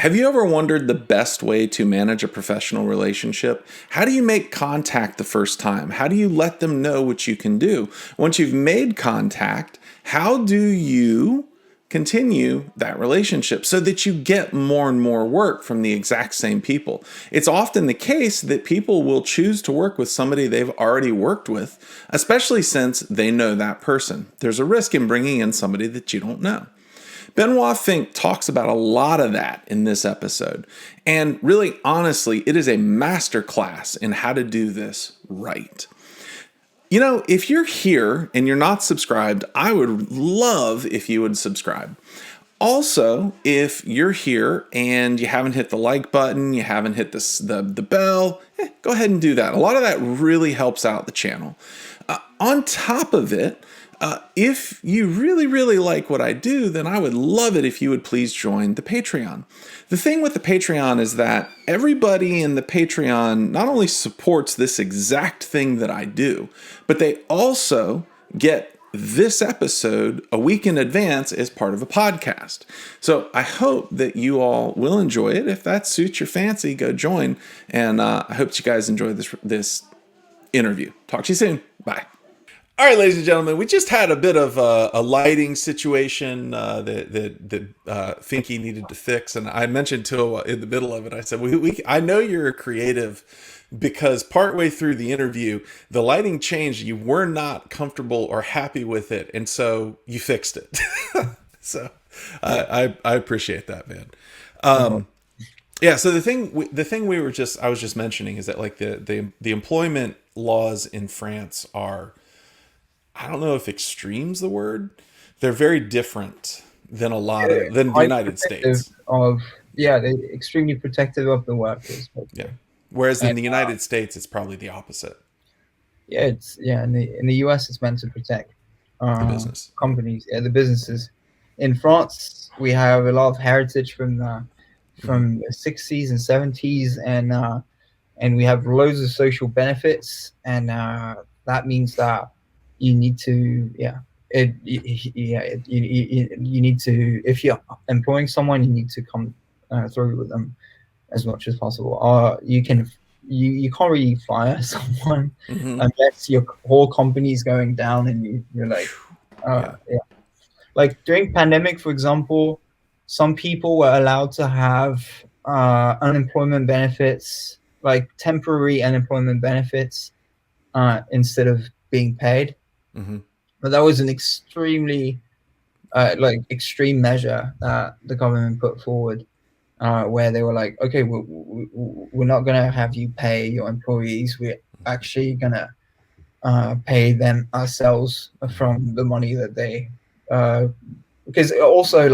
Have you ever wondered the best way to manage a professional relationship? How do you make contact the first time? How do you let them know what you can do? Once you've made contact, how do you continue that relationship so that you get more and more work from the exact same people? It's often the case that people will choose to work with somebody they've already worked with, especially since they know that person. There's a risk in bringing in somebody that you don't know. Benoit Finck talks about a lot of that in this episode. And really, honestly, it is a masterclass in how to do this right. You know, if you're here and you're not subscribed, I would love if you would subscribe. Also, if you're here and you haven't hit the like button, you haven't hit the bell, go ahead and do that. A lot of that really helps out the channel. On top of it, if you really, really like what I do, then I would love it if you would please join the Patreon. The thing with the Patreon is that everybody in the Patreon not only supports this exact thing that I do, but they also get this episode a week in advance as part of a podcast. So I hope that you all will enjoy it. If that suits your fancy, go join. And I hope you guys enjoy this interview. Talk to you soon. Bye. All right, ladies and gentlemen, we just had a bit of a lighting situation that Finky needed to fix, and I mentioned to him in the middle of it, I said, I know you're a creative because partway through the interview, the lighting changed. You were not comfortable or happy with it, and so you fixed it. So I appreciate that, man. Yeah. So the thing I was just mentioning is that like the employment laws in France are, I don't know if extreme's the word. They're very different than than the United States. They're extremely protective of the workers. Yeah. Whereas in the United States, it's probably the opposite. Yeah, in the US, it's meant to protect the business companies, the businesses. In France, we have a lot of heritage from the 60s and 70s, and we have loads of social benefits, and that means that you need to, you need to, if you're employing someone, you need to come through with them as much as possible. You can't really fire someone unless your whole company is going down and you're like, Like during pandemic, for example, some people were allowed to have unemployment benefits, like temporary unemployment benefits, instead of being paid. But that was an extremely extreme measure that the government put forward, where they were like, okay, we're not going to have you pay your employees. We're actually going to pay them ourselves from the money that they, because also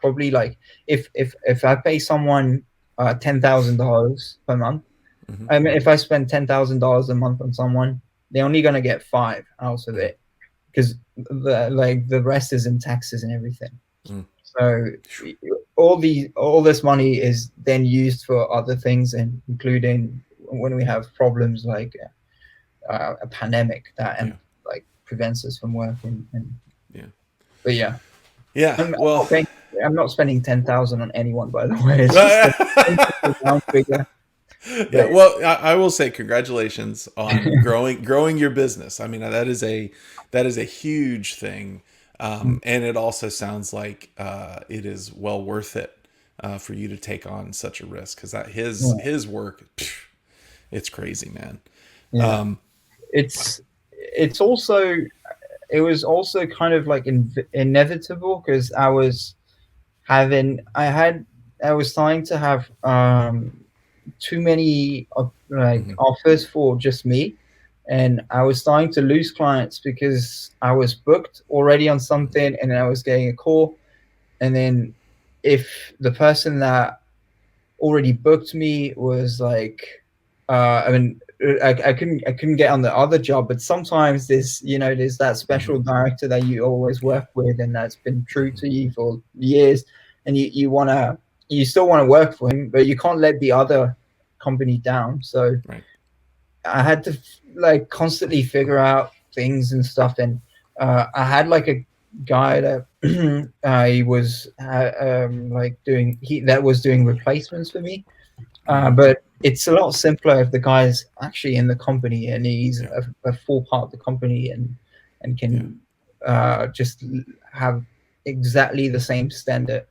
probably if I pay someone $10,000 per month, I mean, if I spend $10,000 a month on someone, they're only going to get 5 out of it, because the rest is in taxes and everything. So all this money is then used for other things, and including when we have problems like a pandemic that prevents us from working. But I'm not spending 10,000 on anyone, by the way. It's just a figure. Yeah, well, I will say congratulations on growing your business. I mean, that is a huge thing, and it also sounds like it is well worth it for you to take on such a risk, because that his work, it's crazy, man. Yeah. It was also kind of like inevitable, because I was starting to have too many offers for just me, and I was starting to lose clients because I was booked already on something, and then I was getting a call, and then if the person that already booked me was like, I couldn't get on the other job, but sometimes there's that special director that you always work with, and that's been true to you for years, and you still want to work for him, but you can't let the other company down. So I had to constantly figure out things and stuff, and I had guy that he was like doing replacements for me. But it's a lot simpler if the guy's actually in the company and he's a full part of the company and can just have exactly the same standard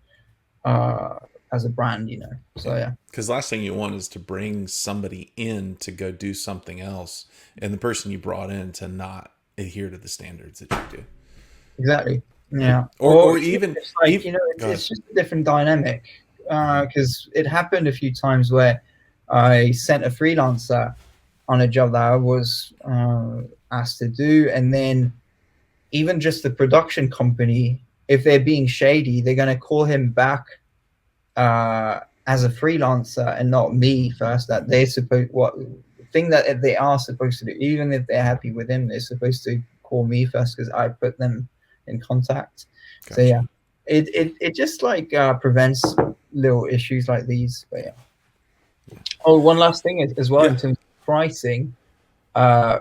as a brand, you know. So yeah. Because last thing you want is to bring somebody in to go do something else, and the person you brought in to not adhere to the standards that you do. Exactly. Yeah. Or even it's like, even, you know, it's just a different dynamic. Because it happened a few times where I sent a freelancer on a job that I was asked to do, and then even just the production company, if they're being shady, they're going to call him back as a freelancer and not me first. That they're supposed what thing that they are supposed to do, even if they're happy with him, they're supposed to call me first because I put them in contact. Gotcha. So yeah, it just like prevents little issues like these. But yeah. Oh, one last thing as well in terms of pricing,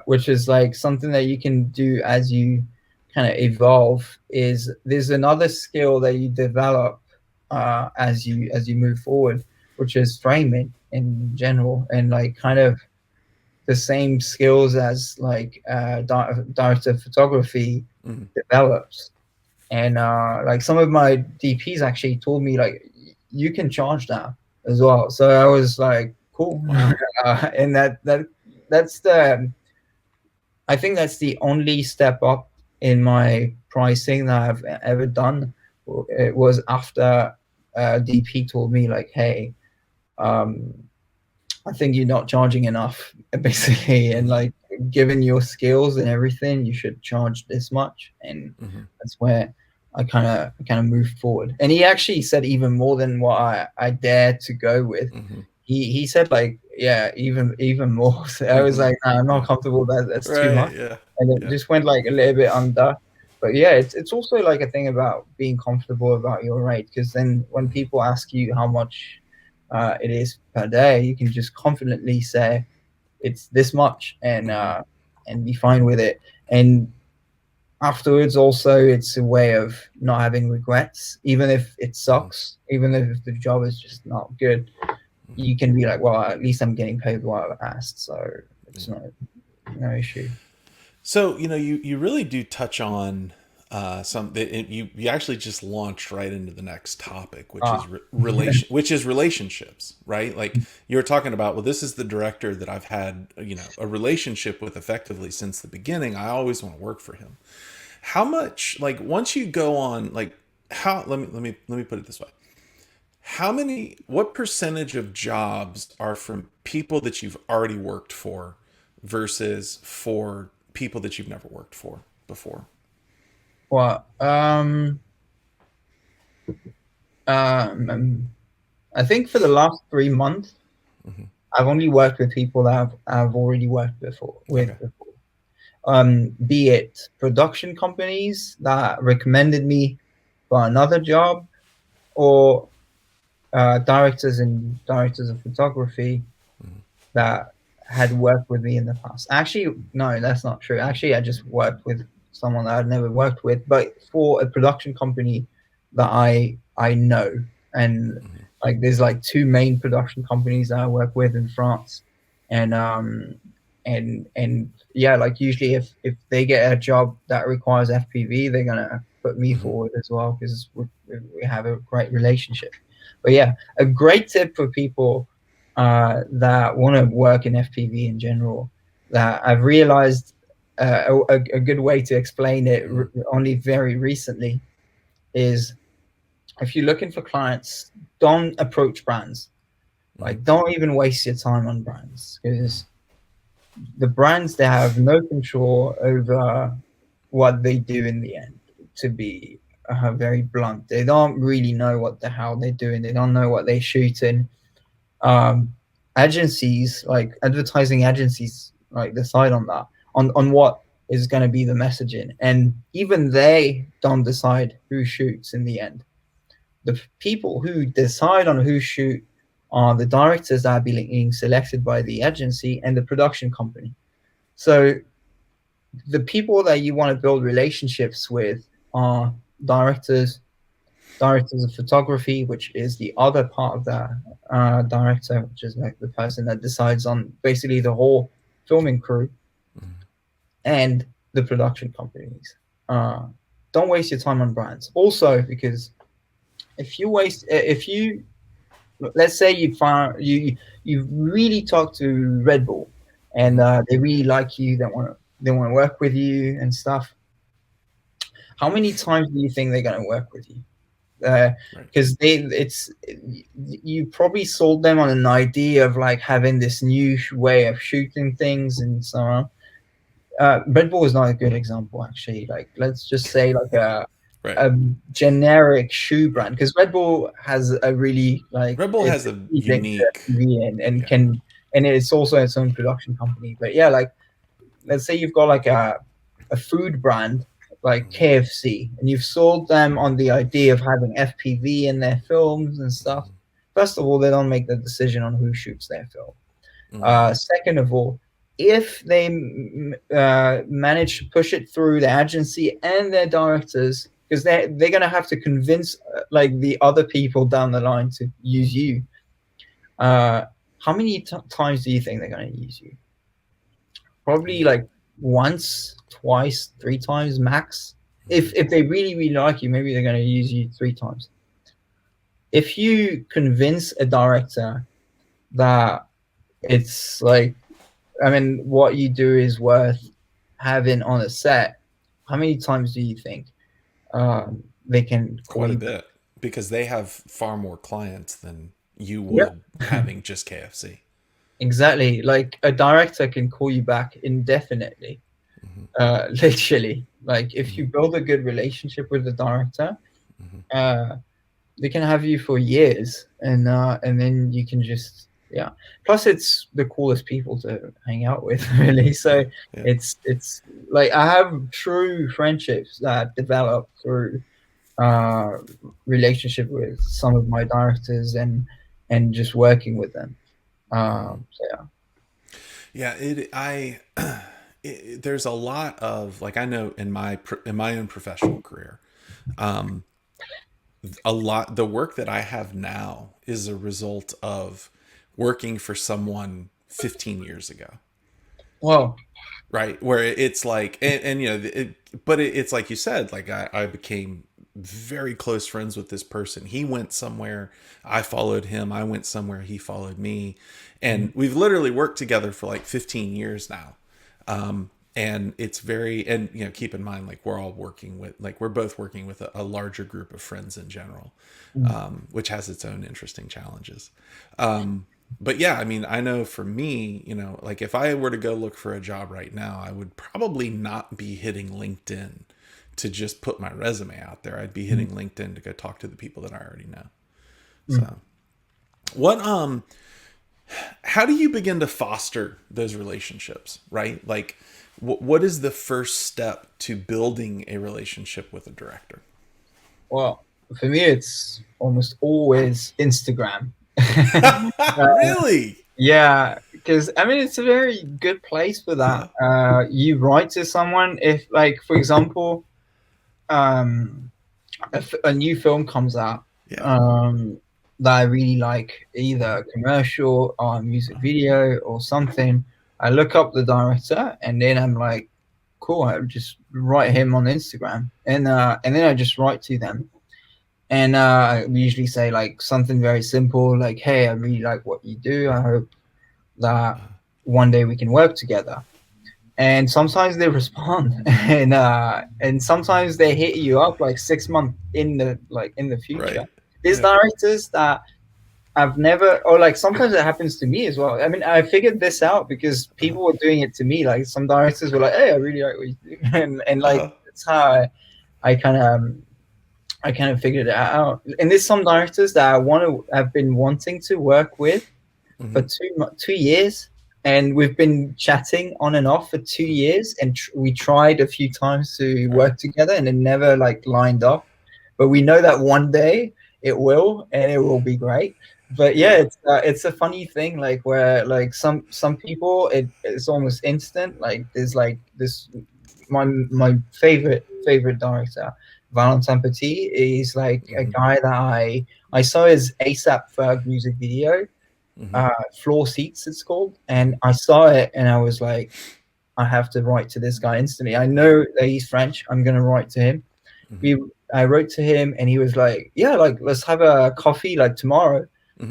which is like something that you can do as you kind of evolve. Is there's another skill that you develop as you move forward, which is framing in general, and like kind of the same skills as like director of photography develops. And like some of my DPs actually told me like you can charge now as well. So I was like, cool. And that's the I think that's the only step up in my pricing that I've ever done. It was after DP told me like, hey, I think you're not charging enough, basically, and like given your skills and everything, you should charge this much, and that's where I kind of moved forward. And he actually said even more than what I dared to go with. He said like, yeah, even more. So I was like, no, I'm not comfortable. That's too much, and it just went like a little bit under. But yeah, it's also like a thing about being comfortable about your rate, because then when people ask you how much it is per day, you can just confidently say it's this much and be fine with it. And afterwards, also, it's a way of not having regrets, even if it sucks, even if the job is just not good. You can be like, well, at least I'm getting paid what I've asked, so it's no issue. So you really do touch on you actually just launched right into the next topic, which is relationships, right? Like you were talking about, well, this is the director that I've had a relationship with effectively since the beginning. I always want to work for him. How much, like, once you go on, like, how let me put it this way. What percentage of jobs are from people that you've already worked for versus for people that you've never worked for before? Well, I think for the last 3 months, I've only worked with people that I've already worked with before. Be it production companies that recommended me for another job, or directors of photography that had worked with me in the past. Actually, no, that's not true. Actually, I just worked with someone that I'd never worked with, but for a production company that I know. And like there's like 2 main production companies that I work with in France. And yeah, like usually if they get a job that requires FPV, they're gonna put me forward as well, because we have a great relationship. But yeah, a great tip for people that want to work in FPV in general, that I've realized a good way to explain it only very recently is, if you're looking for clients, don't approach brands. Like, don't even waste your time on brands, because the brands, they have no control over what they do in the end. To be very blunt, they don't really know what the hell they're doing. They don't know what they're shooting. Agencies, like advertising agencies, like decide on that, on what is going to be the messaging, and even they don't decide who shoots in the end. The people who decide on who shoot are the directors that are being selected by the agency and the production company. So the people that you want to build relationships with are directors of photography, which is the other part of the director, which is like the person that decides on basically the whole filming crew, and the production companies. Don't waste your time on brands. Also, because if you let's say you really talk to Red Bull, and they really like you, they want to work with you and stuff. How many times do you think they're going to work with you? Because you probably sold them on an idea of like having this new way of shooting things and so on. Red Bull is not a good example, actually. Like, let's just say like a generic shoe brand, because Red Bull has a really like Red Bull has a unique and it's also its own production company. But yeah, like let's say you've got like a food brand like KFC, and you've sold them on the idea of having FPV in their films and stuff. First of all, they don't make the decision on who shoots their film. Second of all, if they manage to push it through the agency and their directors, because they're going to have to convince like the other people down the line to use you. How many times do you think they're going to use you? Probably like once, twice, 3 times max. If they really, really like you, maybe they're going to use you 3 times. If you convince a director that it's like, I mean, what you do is worth having on a set, how many times do you think they can call quite a you? bit, because they have far more clients than you would having just KFC. Exactly. Like a director can call you back indefinitely. Literally. Like if you build a good relationship with the director, they can have you for years, and then you can just Plus, it's the coolest people to hang out with, really. So it's like I have true friendships that develop through relationship with some of my directors and just working with them. There's a lot of, like, I know in my own professional career, a lot, the work that I have now is a result of working for someone 15 years ago. Wow. Right. Where it's like, and you know, but it's like you said, like I became very close friends with this person. He went somewhere, I followed him. I went somewhere, he followed me. And we've literally worked together for like 15 years now. And it's very, and you know, keep in mind, like we're both working with a larger group of friends in general, which has its own interesting challenges. But yeah, I mean, I know for me, you know, like if I were to go look for a job right now, I would probably not be hitting LinkedIn to just put my resume out there. I'd be hitting LinkedIn to go talk to the people that I already know. So how do you begin to foster those relationships, right? Like what is the first step to building a relationship with a director? Well, for me, it's almost always Instagram. Really? Yeah, because I mean, it's a very good place for that. You write to someone if, like, for example, a new film comes out that I really like, either a commercial or a music video or something. I look up the director, and then I'm like, cool, I just write him on Instagram, and then I just write to them. And we usually say like something very simple, like, hey, I really like what you do. I hope that one day we can work together. And sometimes they respond, and sometimes they hit you up like 6 months in the future. Right. There's directors that I've never, or like sometimes it happens to me as well. I mean, I figured this out because people were doing it to me. Like some directors were like, hey, I really like what you do. And like, that's how I kind of figured it out. And there's some directors that I've been wanting to work with for 2 years, and we've been chatting on and off for 2 years, and we tried a few times to work together, and it never like lined up. But we know that one day it will, and it will be great. But yeah, it's a funny thing, like where like some people it's almost instant. Like there's like this my favorite director, Valentin Petit. He's like a guy that I saw his ASAP Ferg music video, Floor Seats it's called, and I saw it and I was like, I have to write to this guy instantly. I know that he's French. I'm gonna write to him. I wrote to him and he was like, yeah, like let's have a coffee like tomorrow.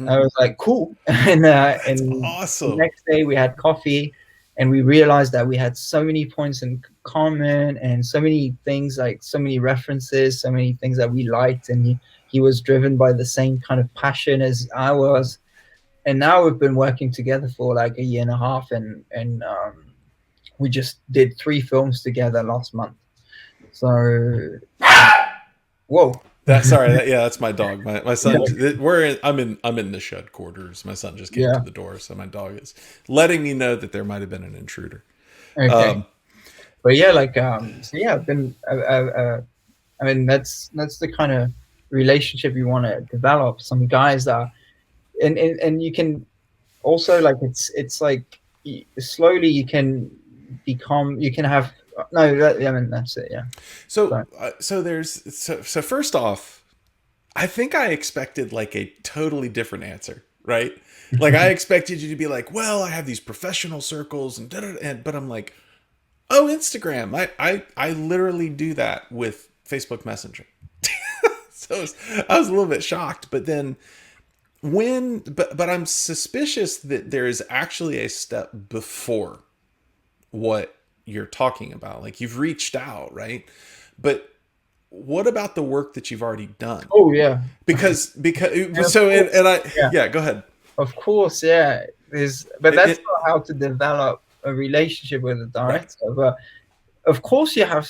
I was like, cool. And awesome. the next day we had coffee and we realized that we had so many points in common and so many things, like so many references, so many things that we liked, and he was driven by the same kind of passion as I was. And now we've been working together for like a year and a half, and we just did 3 films together last month. So, whoa. That's my dog. My son. I'm in the shed quarters. My son just came to the door, so my dog is letting me know that there might have been an intruder. Okay. But yeah, like so yeah, I've been. I mean, that's the kind of relationship you want to develop. Some guys that, and you can also like it's like slowly you can become. You can have. No, I mean that's it. Yeah. So so first off, I think I expected like a totally different answer, right? Like I expected you to be like, well, I have these professional circles and but I'm like, oh, Instagram. I literally do that with Facebook Messenger. So I was a little bit shocked, but then but I'm suspicious that there is actually a step before what you're talking about. Like you've reached out, right? But what about the work that you've already done? Oh yeah. Because go ahead. Of course, yeah. But that's not how to develop a relationship with a director. Right. But of course you have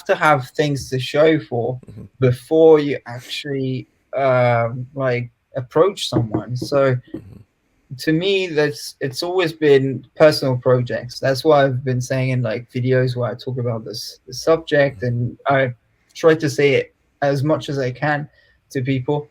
to have things to show for before you actually like approach someone. So to me, it's always been personal projects. That's why I've been saying in like videos where I talk about the subject, and I try to say it as much as I can to people.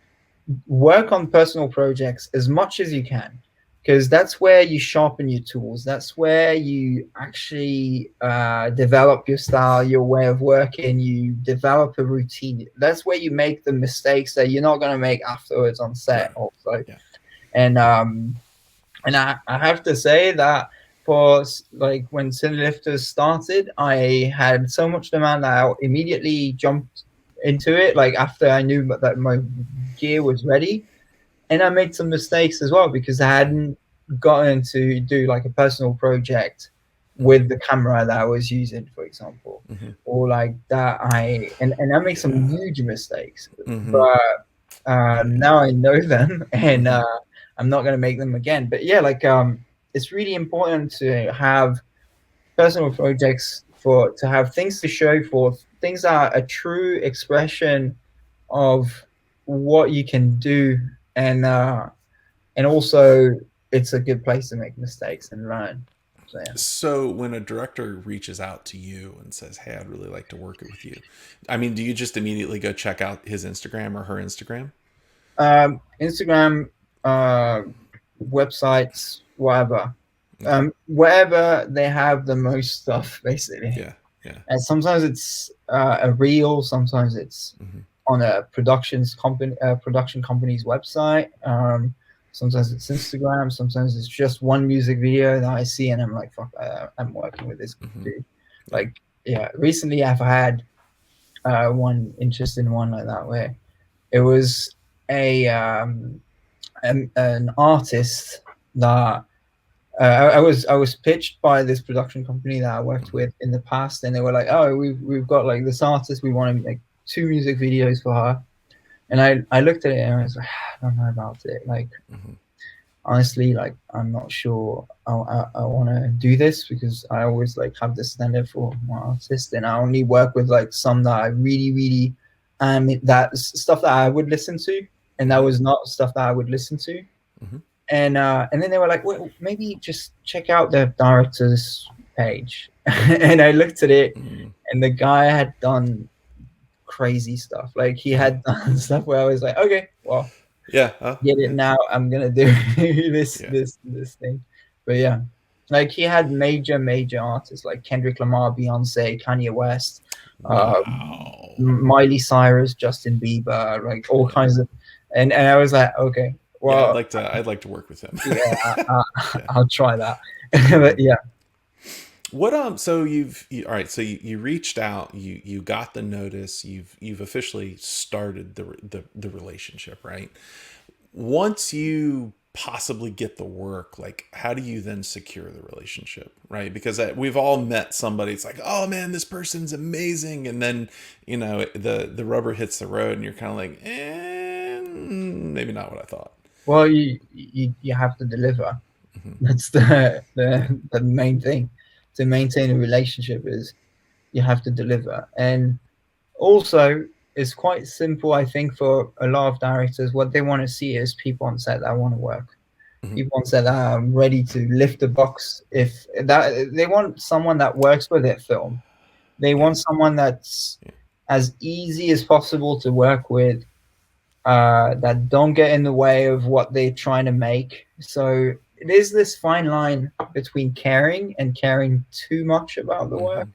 Work on personal projects as much as you can, because that's where you sharpen your tools. That's where you actually develop your style, your way of working. You develop a routine. That's where you make the mistakes that you're not going to make afterwards on set. Right. Also, and I have to say that for like when Cinelifters started, I had so much demand that I immediately jumped into it. Like after I knew that my gear was ready, and I made some mistakes as well because I hadn't gotten to do like a personal project with the camera that I was using, for example, or like that. And I make some huge mistakes, but now I know them and. I'm not going to make them again. But yeah, like it's really important to have personal projects to have things to show for, things that are a true expression of what you can do, and also it's a good place to make mistakes and learn. So when a director reaches out to you and says, hey, I'd really like to work with you, I mean, do you just immediately go check out his Instagram or her Instagram? Instagram, websites, whatever, wherever they have the most stuff, basically. Yeah. And sometimes it's a reel, sometimes it's on a production company's website. Sometimes it's Instagram, sometimes it's just one music video that I see and I'm like, fuck, I'm working with this dude. Like, yeah, recently I've had one interesting one like that where it was an artist that I was pitched by this production company that I worked with in the past, and they were like, oh, we've got like this artist, we want to make 2 music videos for her. And I looked at it and I was like, I don't know about it. Like, honestly, like, I'm not sure I want to do this, because I always like have this standard for my artist, and I only work with like some that I really, really, that stuff that I would listen to, and that was not stuff that I would listen to. And then they were like, well, maybe just check out the director's page. And I looked at it, and the guy had done crazy stuff. Like, he had done stuff where I was like, okay, well, get it now. I'm gonna do this thing. But yeah, like, he had major artists like Kendrick Lamar, Beyonce, Kanye West, Wow. Miley Cyrus, Justin Bieber, like all kinds of, and I was like, okay, well, yeah, I'd like to work with him. yeah, Yeah. I'll try that. But yeah. What so all right, so you reached out, you got the notice, you've officially started the relationship, right? Once you possibly get the work, like how do you then secure the relationship, right? Because we've all met somebody, it's like, oh man, this person's amazing, and then the rubber hits the road and you're kind of like, maybe not what I thought. Well, you have to deliver. Mm-hmm. That's the main thing to maintain a relationship, is you have to deliver. And also, it's quite simple, I think, for a lot of directors. What they want to see is people on set that want to work. Mm-hmm. People on set that are ready to lift the box. If that, they want someone that works for their film. They want someone that's as easy as possible to work with, that don't get in the way of what they're trying to make. So it is this fine line between caring and caring too much about the work,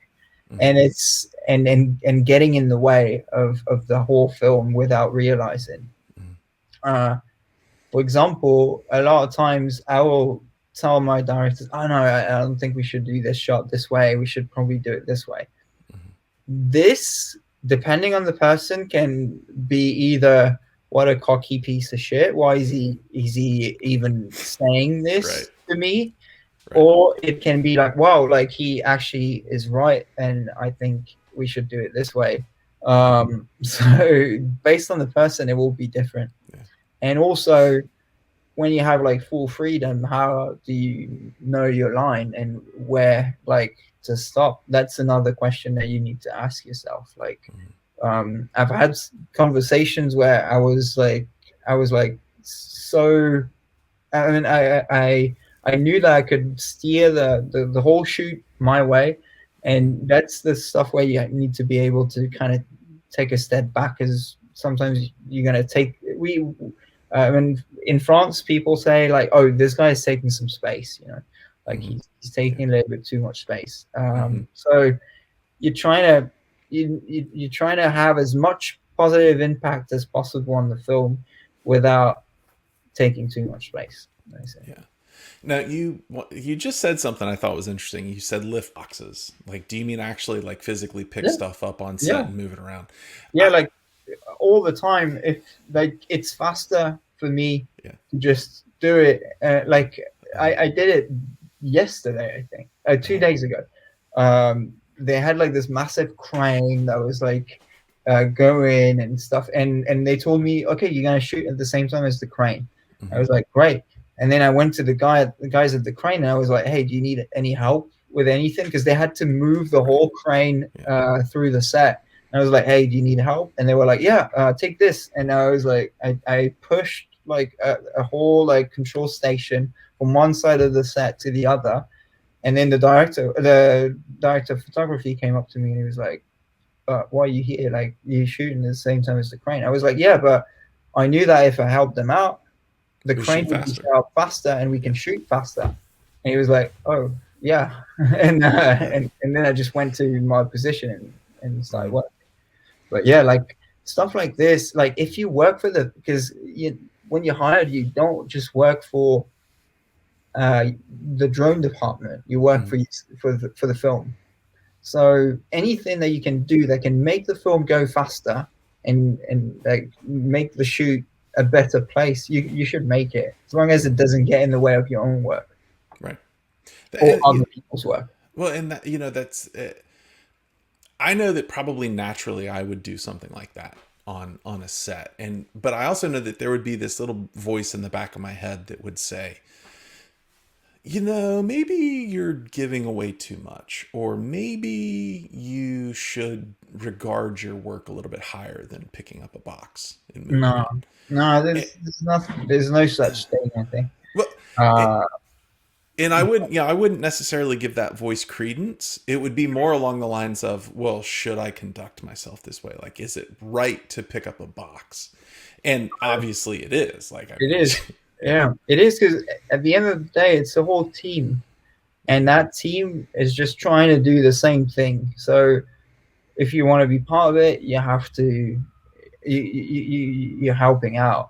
and it's and getting in the way of the whole film without realizing. For example, a lot of times I will tell my directors, "Oh no, I don't think we should do this shot this way. We should probably do it this way." This, depending on the person, can be either, what a cocky piece of shit, why is he even saying this to me? Right. Or it can be like, wow, like he actually is right, and I think we should do it this way. So based on the person, it will be different. And also, when you have like full freedom, how do you know your line and where like to stop? That's another question that you need to ask yourself. Like, I've had conversations where I was like, so, I mean, I knew that I could steer the whole shoot my way, and that's the stuff where you need to be able to kind of take a step back, because sometimes you're gonna take and in France, people say like, "Oh, this guy is taking some space," like he's taking a little bit too much space. So you're trying to you're trying to have as much positive impact as possible on the film without taking too much space. I say. Yeah. Now you just said something I thought was interesting. You said lift boxes. Like, do you mean actually like physically pick stuff up on set and move it around? Yeah, like all the time. If like it's faster for me to just do it. Like I did it yesterday, I think, 2 days ago. They had like this massive crane that was like going and stuff, and they told me, okay, you're gonna shoot at the same time as the crane. I was like, great. And then I went to the guys at the crane, and I was like, hey, do you need any help with anything? Because they had to move the whole crane through the set. And I was like, hey, do you need help? And they were like, yeah, take this. And I was like, I pushed like a whole like control station from one side of the set to the other. And then the director of photography came up to me, and he was like, why are you here? Like, you're shooting at the same time as the crane. I was like, yeah, but I knew that if I helped them out, the crane would be out faster and we can shoot faster. And he was like, oh yeah. And then I just went to my position and started working. But yeah, like stuff like this, like if you work for because when you're hired, you don't just work for the drone department. You work for the film. So anything that you can do that can make the film go faster and like make the shoot a better place, you should make it, as long as it doesn't get in the way of your own work, right? Or other people's work. Well, and that, that's I know that probably naturally I would do something like that on a set, but I also know that there would be this little voice in the back of my head that would say, maybe you're giving away too much, or maybe you should regard your work a little bit higher than picking up a box and moving it. No, there's nothing. There's no such thing, I think. Well, and I wouldn't necessarily give that voice credence. It would be more along the lines of, well, should I conduct myself this way? Like, is it right to pick up a box? And obviously it is. Like, it is. Yeah, it is, because at the end of the day, it's a whole team, and that team is just trying to do the same thing. So if you want to be part of it, you have to, you're helping out.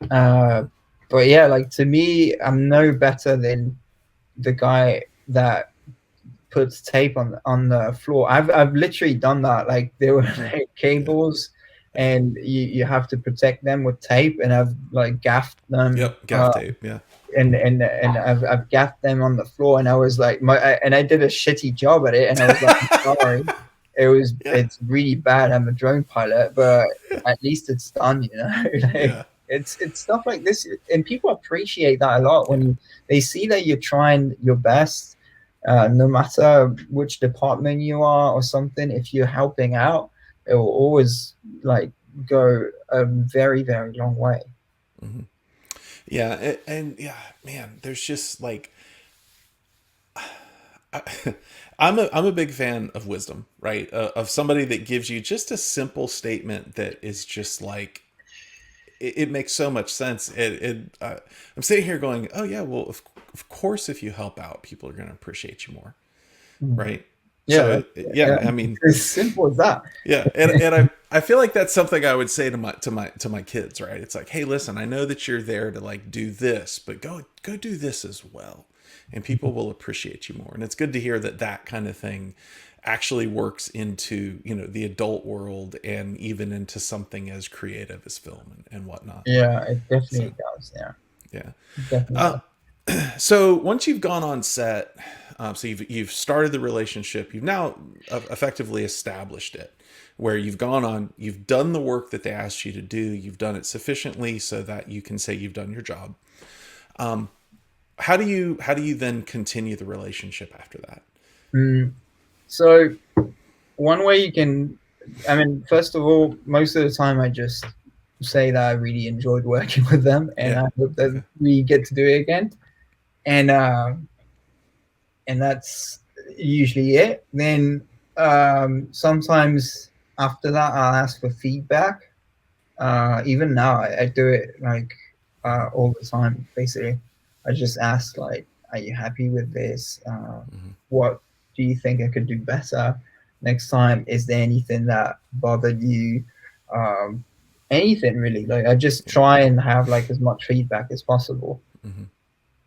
But yeah, like to me, I'm no better than the guy that puts tape on the floor. I've literally done that. Like there were like cables, and you have to protect them with tape, and I've like gaffed them. Yep, gaff tape. Yeah. And I've gaffed them on the floor, and I was like, and I did a shitty job at it, and I was like, I'm sorry. It's really bad. I'm a drone pilot, but at least it's done, you know. Like, it's stuff like this, and people appreciate that a lot when they see that you're trying your best, no matter which department you are or something. If you're helping out, it will always like go a very, very long way. Mm-hmm. Yeah, and yeah, man, there's just like I'm a big fan of wisdom, right? Of somebody that gives you just a simple statement that is just like it makes so much sense. I'm sitting here going, oh yeah, well of course if you help out, people are going to appreciate you more, right? Yeah, so yeah, I mean, as simple as that. Yeah, and I feel like that's something I would say to my kids, right? It's like, hey, listen, I know that you're there to like do this, but go do this as well, and people will appreciate you more. And it's good to hear that kind of thing actually works into, you know, the adult world and even into something as creative as film and whatnot. Yeah, it definitely does. Yeah. Definitely. So once you've gone on set, so you've started the relationship, you've now effectively established it, where you've gone on, you've done the work that they asked you to do, you've done it sufficiently so that you can say you've done your job. How do you then continue the relationship after that? So one way you can, I mean, first of all, most of the time I just say that I really enjoyed working with them, and I hope that we get to do it again. And that's usually it. Then sometimes after that, I'll ask for feedback. Even now, I do it like all the time. Basically, I just ask like, "Are you happy with this? What do you think I could do better next time? Is there anything that bothered you? Anything really?" Like I just try and have like as much feedback as possible.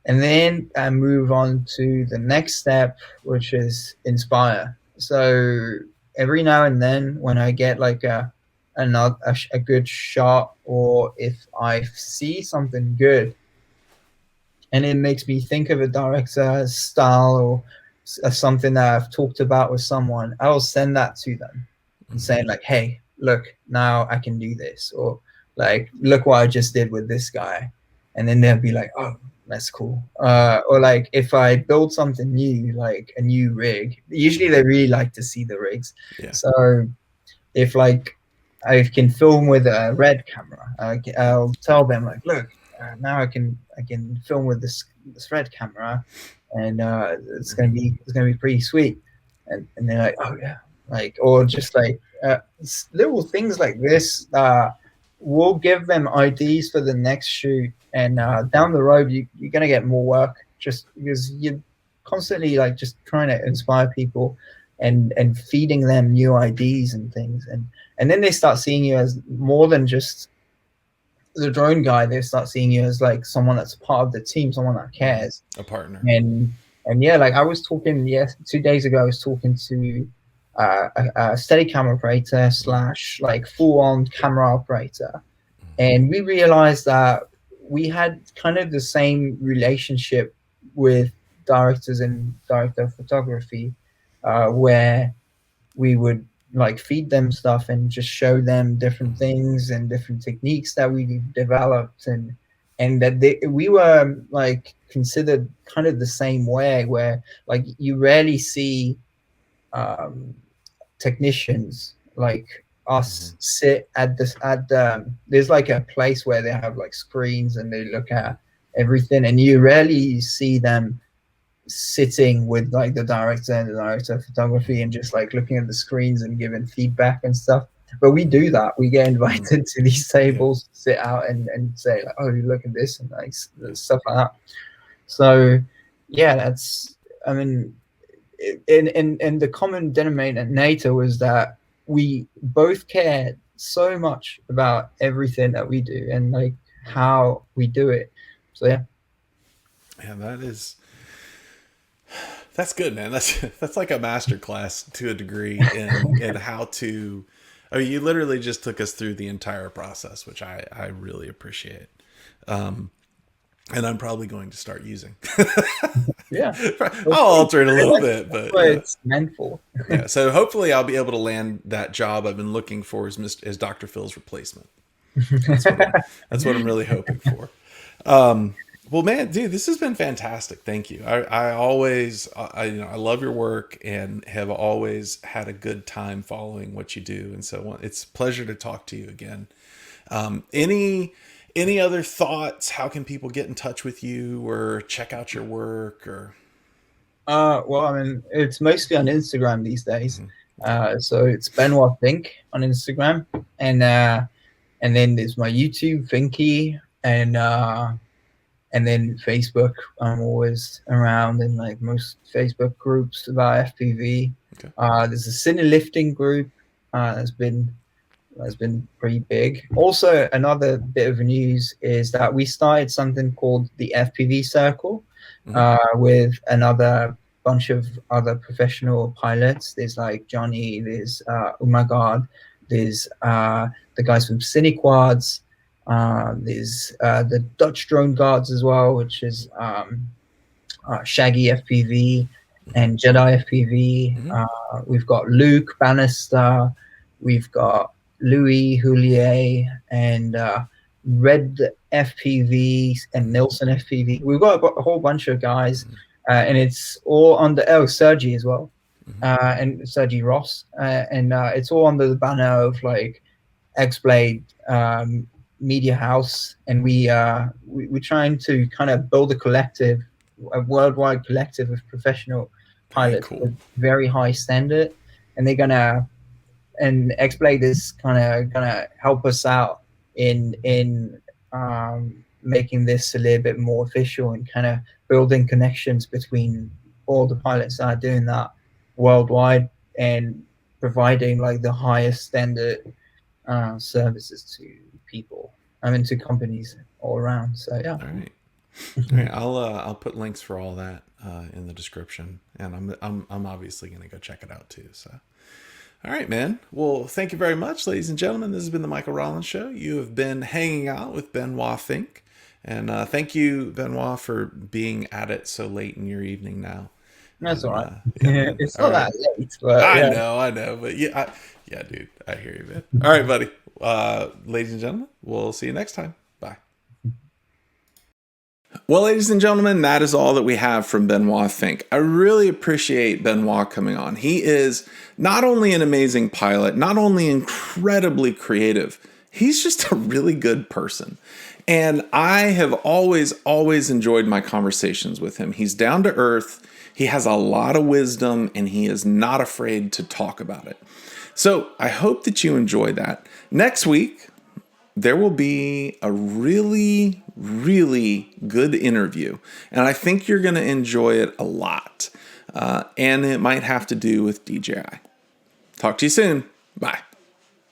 And then I move on to the next step, which is inspire. So every now and then when I get like a good shot, or if I see something good and it makes me think of a director's style or something that I've talked about with someone, I will send that to them and say like, hey, look, now I can do this, or like, look what I just did with this guy. And then they'll be like, oh, that's cool. Or like if I build something new, like a new rig, usually they really like to see the rigs. So if like I can film with a red camera, I'll tell them like, look, now I can film with this red camera, and it's gonna be pretty sweet. And they're like, oh yeah, like, or just like little things like this. We'll give them ideas for the next shoot, and down the road you're gonna get more work, just because you're constantly like just trying to inspire people and feeding them new ideas and things, and then they start seeing you as more than just the drone guy. They start seeing you as like someone that's part of the team, someone that cares, a partner. And yeah, like I was talking 2 days ago, I was talking to a Steadicam operator / like full-on camera operator, and we realized that we had kind of the same relationship with directors and director of photography, where we would like feed them stuff and just show them different things and different techniques that we developed, and that we were like considered kind of the same way, where like you rarely see technicians like us sit at there's like a place where they have like screens and they look at everything, and you rarely see them sitting with like the director and the director of photography and just like looking at the screens and giving feedback and stuff. But we do that. We get invited to these tables, sit out and say like, oh, look at this, and like stuff like that. So yeah, that's, I mean, and the common denominator was that we both care so much about everything that we do and like how we do it. So yeah. Yeah, that's good, man. That's like a master class to a degree in how to. I mean, you literally just took us through the entire process, which I really appreciate. And I'm probably going to start using. Yeah. I'll alter it a little bit, but what yeah. it's meant for. Yeah. So hopefully I'll be able to land that job I've been looking for as Dr. Phil's replacement. That's what I'm really hoping for. Well, man, dude, this has been fantastic. Thank you. I always, I love your work and have always had a good time following what you do. And so it's a pleasure to talk to you again. Any other thoughts? How can people get in touch with you or check out your work or? Well, I mean, it's mostly on Instagram these days. So it's Benoit Finck on Instagram, and then there's my YouTube, Finky, and then Facebook. I'm always around in like most Facebook groups about FPV. Okay. There's a cine lifting group that's been pretty big. Also, another bit of news is that we started something called the FPV Circle with another bunch of other professional pilots. There's like Johnny, there's Umagard, there's the guys from Cinequads, there's the Dutch Drone Guards as well, which is Shaggy FPV and Jedi FPV. We've got Luke Bannister, we've got Louis Houllier, and Red FPV and Nilsson FPV. We've got a whole bunch of guys, and it's all under Sergi as well, and Sergi Ross, and it's all under the banner of like X-Blade Media House, and we're trying to kind of build a worldwide collective of professional pilots with very high standard, and and X-Blade is kind of gonna help us out in making this a little bit more official and kind of building connections between all the pilots that are doing that worldwide and providing like the highest standard services to people. I mean, to companies all around. So yeah. All right. I'll put links for all that in the description, and I'm obviously gonna go check it out too. So. All right, man. Well, thank you very much, ladies and gentlemen. This has been the Michael Rollins Show. You have been hanging out with Benoit Finck. And thank you, Benoit, for being at it so late in your evening now. That's all right. It's not that late. But I know. But yeah, dude, I hear you, man. All right, buddy. Ladies and gentlemen, we'll see you next time. Bye. Well, ladies and gentlemen, that is all that we have from Benoit Finck. I really appreciate Benoit coming on. He is not only an amazing pilot, not only incredibly creative, he's just a really good person. And I have always enjoyed my conversations with him. He's down to earth, he has a lot of wisdom, and he is not afraid to talk about it. So I hope that you enjoy that. Next week, there will be a really, really good interview, and I think you're going to enjoy it a lot. And it might have to do with DJI. Talk to you soon. Bye.